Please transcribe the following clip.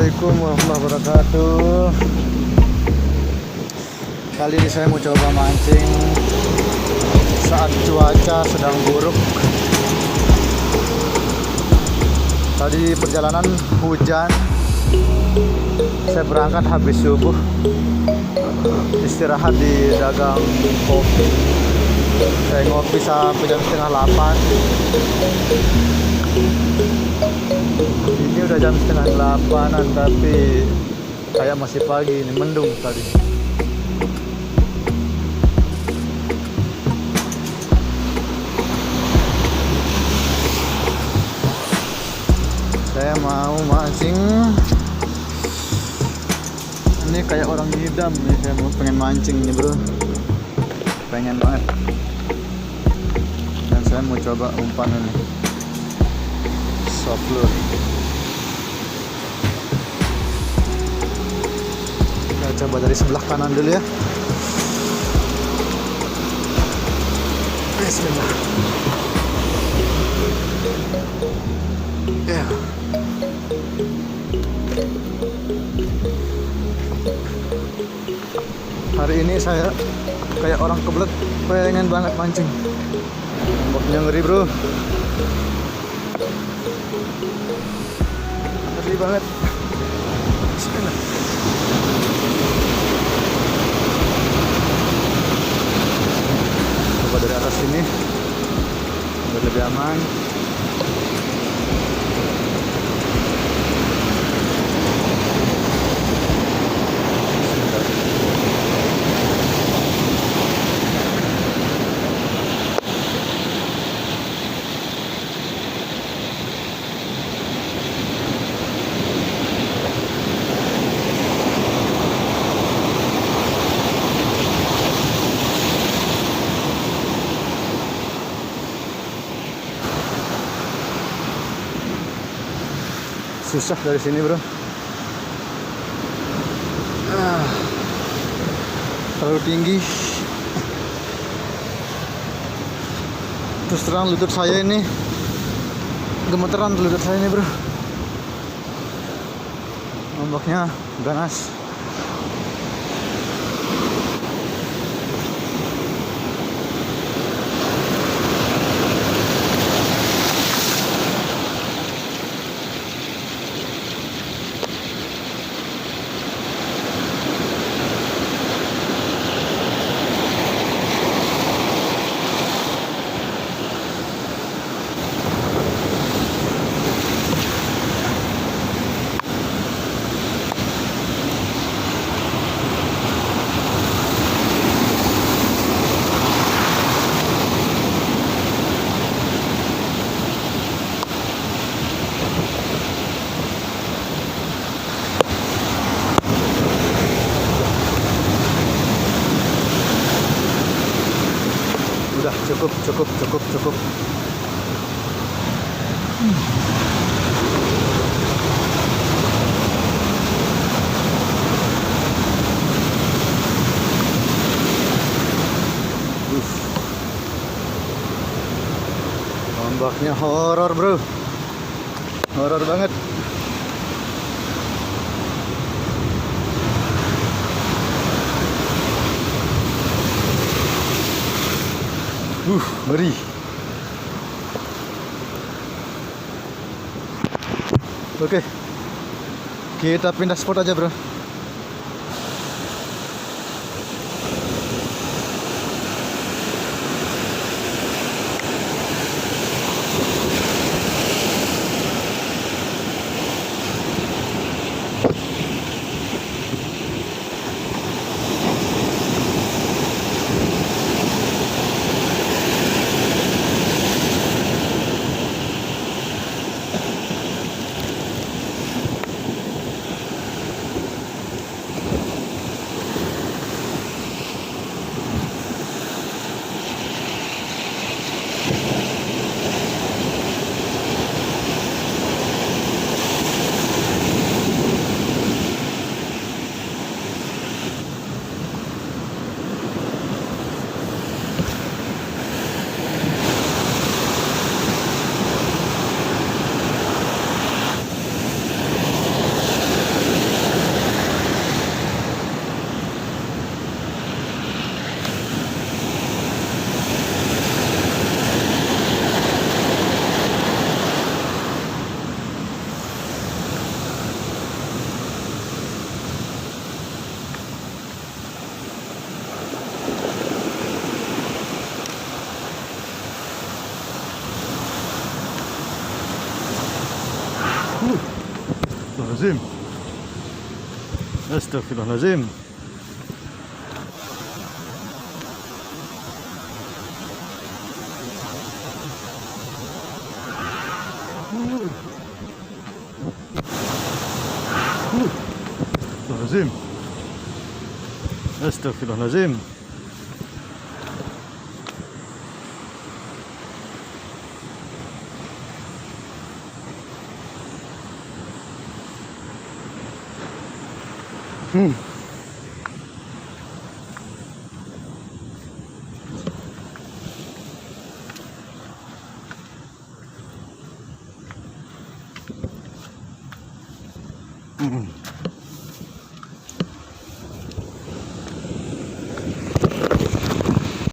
Assalamualaikum warahmatullahi wabarakatuh. Kali ini saya mau coba mancing saat cuaca sedang buruk. Tadi perjalanan hujan, saya berangkat habis subuh, istirahat di dagang kopi. Saya ngopi sampai jam setengah 8. Ini udah jam setengah 8-an, tapi kayak masih pagi, ini mendung tadi. Saya mau mancing. Ini kayak orang ngidam nih, saya mau pengen mancing nih bro, pengen banget. Dan saya mau coba umpan ini, soft lure. Kita coba dari sebelah kanan dulu ya. Bismillah. Ya. Hari ini saya kayak orang kebelet, pengen banget mancing. Ombaknya ngeri bro, ngeri banget. Bismillah. Coba dari atas sini biar lebih aman. Susah dari sini bro, terlalu tinggi. Terus terang lutut saya ini gemeteran, lutut saya ini bro, ombaknya ganas. Udah cukup. Ombaknya horor bro, horor banget. Ngeri. Oke, kita pindah spot aja bro. Astagfirullahalazim. Astagfirullahalazim. Astagfirullahalazim. Astagfirullahalazim. Hmm.